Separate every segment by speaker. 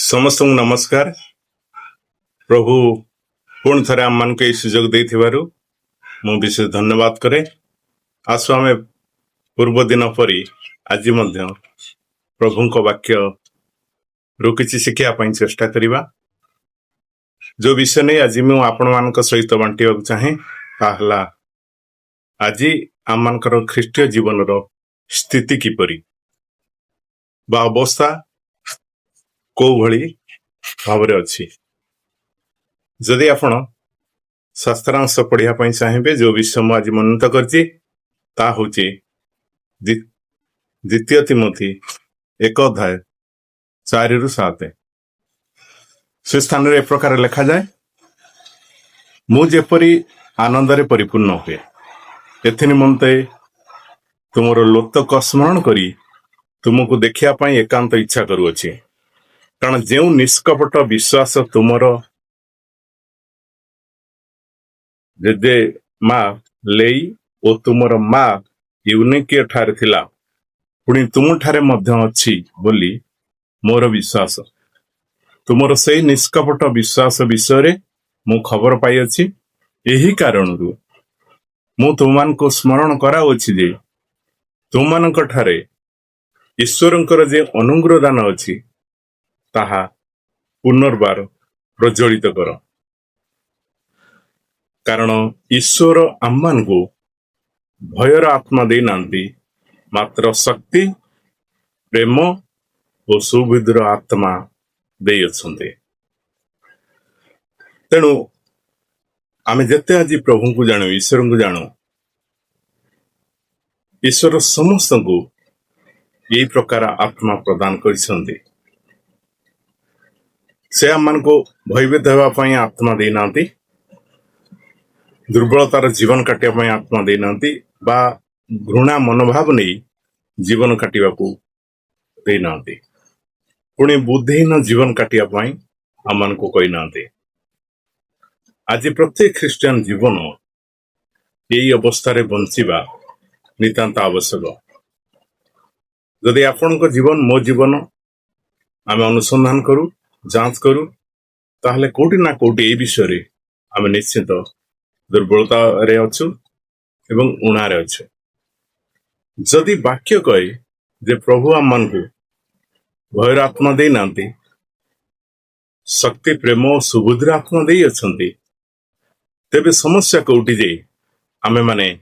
Speaker 1: समस्त नमस्कार। प्रभु पुणी थे आम मान सुजोग दे मु विशेष धन्यवाद करे। आसु आम पूर्व दिन परी आज प्रभु वाक्य रु किछि शिखा चेष्टा करवा। जो विषय नहीं आज मु आपण मान सहित बांटा चाहे ताहला आज आम मानकर ख्रीष्टीय जीवन रो स्थिति किपरि बा अवस्था को भली भाव अच्छी। जदि आपण शास्त्रांश पढ़िया चाहे जो विषय मुझे आज मनोनीत करता हूँ द्वितीय तिमोथी 1:4-7 से स्थान रे प्रकार लिखा जाए, मुझेपरी आनंद परिपूर्ण हुए एथि निमंते तुमर लोतक स्मरण करी तुमको देखा एकांत इच्छा करुअछि। कारण जो निष्कपट विश्वास तुमर जेजे माँ लेई और तुमर माँ यूनिकिय ठारे थिला पुणी तुम ठारे मध्य अछि बोली मोर विश्वास। तुमर से निष्कपट विश्वास विषय रे मु खबर पाई अछि। एही कारणरू मु तुमान को स्मरण कराउछि जे तुमानक ठारे ईश्वरंकर जे अनुग्रह दान अछि ताहा पुनर्बार प्रज्वलित कर। कारण ईश्वर आम्मान को भयर आत्मा दे नांती, मात्र शक्ति प्रेम और सुविद्र आत्मा दे अछंते। तेणु आमे जते आज प्रभु को जानो, ईश्वर को जानो, ईश्वर समस्त को यही प्रकार आत्मा प्रदान करिसंते। से आम्मान को भयभीत होगापाई आत्मा दे नांती, दुर्बलतार जीवन काटिया आत्मा दे नांती, बा घृणा मनोभाव नहीं जीवन काटिया को दे नांती, पुणी बुद्धिहीन जीवन काटिया आम्मान को कही नांती। आज प्रत्येक ख्रीस्टियन जीवन यही अवस्था रे बंचिबा नितांत आवश्यक। यदि आपण को जीवन मो जीवन आम अनुसंधान करू, जांच करू, ताहले कोटि ना कोटि ए विषय रे आम निश्चित दुर्बलता रे अच्छु एवं उणा रे अच्छु। जदि वाक्य कहे जे प्रभु आम मान को भयर आत्मा दे नांती, शक्ति प्रेम और सुबुद्ध आत्मा दे अछंती, तेबे समस्या कोटि जे आमे माने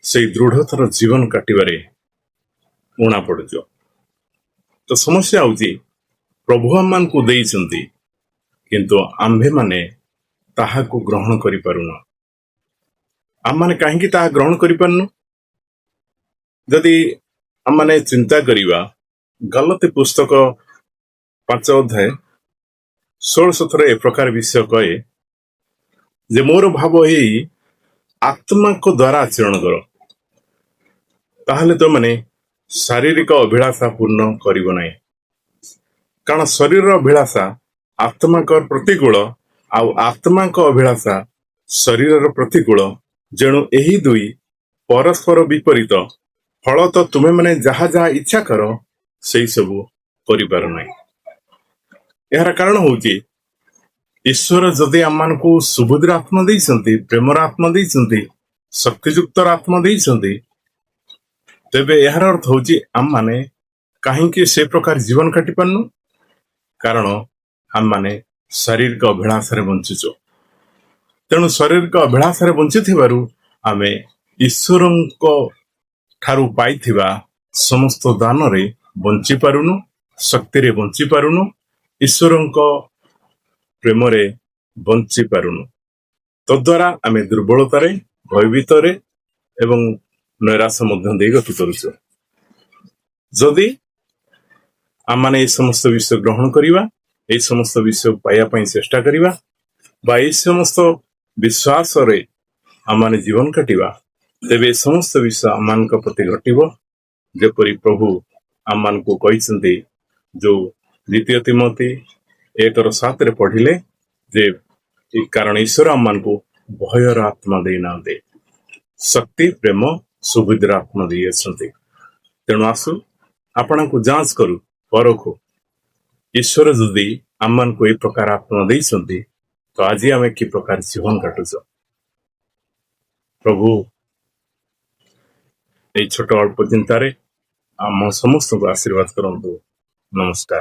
Speaker 1: से दृढ़तर जीवन काटिबारे उणा पड़जो। तो समस्या होची प्रभु आम मान को देइछंती, किंतु आम्भे माने ताहा को ग्रहण करि पारुना। आम माने काहेकि ताहा ग्रहण करि पारनु? जदि आम माने चिंता करिवा, गलती पुस्तक 5:16-17 ए प्रकार विषय कहे जे मोर भाव ही आत्मा को द्वारा आचरण करो, ताहले तो माने शारीरिक अभिलाषा पूर्ण करिबो नाही। कारण शरीर अभिलाषा आत्मा का प्रतिकूल आउ आत्मा का अभिलाषा शरीर प्रतिकूल, जेणु एही दुई परस्पर विपरीत। फल तो तुम्हें माने जहा जहा इच्छा करो से सबू करि पार नाही। यार कारण होची ईश्वर जदि आम को सुबुद्ध आत्मा देइछंती, प्रेमर आत्मा देइछंती, शक्तियुक्त आत्मा देइछंती, तेबे यार अर्थ होची आम माने काहेकि से प्रकार जीवन काटि पारनु? कारण आम माने शारीरिक अभिलाषा रे बंचिचो। तेणु शारीरिक अभिलाषा रे बंची थिबारु आमे ईश्वरंको ठारू पाइथिबा समस्त दान रे बंची पारुनु, शक्ति रे बंची पारुनु, ईश्वरंको प्रेम रे बंची पारुनु। तद्वारा आमे दुर्बलता रे, भयभीत रे एवं नैराश्य मध्य दे गति करूछो। जदि आम माने समस्त विषय ग्रहण करिवा, ए समस्त विषय पाइया पई चेष्टा करिवा, बा ए समस्त विश्वास रे आम माने जीवन काटिवा, तेबे समस्त विषय आम मान प्रति घटिबो। जेपरि प्रभु आम मान को कहिसंती, जो द्वितीय तिमोथी 1:7 रे पढ़िले जे कारण ईश्वर आम मान को भयर आत्मा दे नांते, शक्ति प्रेम सुबुद्ध आत्मा दे अछंती। तेणु आसु आपण को जांच करू, परखु ଈଶ୍ୱର ଯଦି ଆମମାନଙ୍କୁ ଏଇ ପ୍ରକାର ଆତ୍ମା ଦେଇଛନ୍ତି ତ ଆଜି ଆମେ କି ପ୍ରକାର ଜୀବନ କାଟୁଛ। ପ୍ରଭୁ ଏଇ ଛୋଟ ଅଳ୍ପ ଚିନ୍ତାରେ ଆମ ସମସ୍ତଙ୍କୁ ଆଶୀର୍ବାଦ କରନ୍ତୁ। ନମସ୍କାର।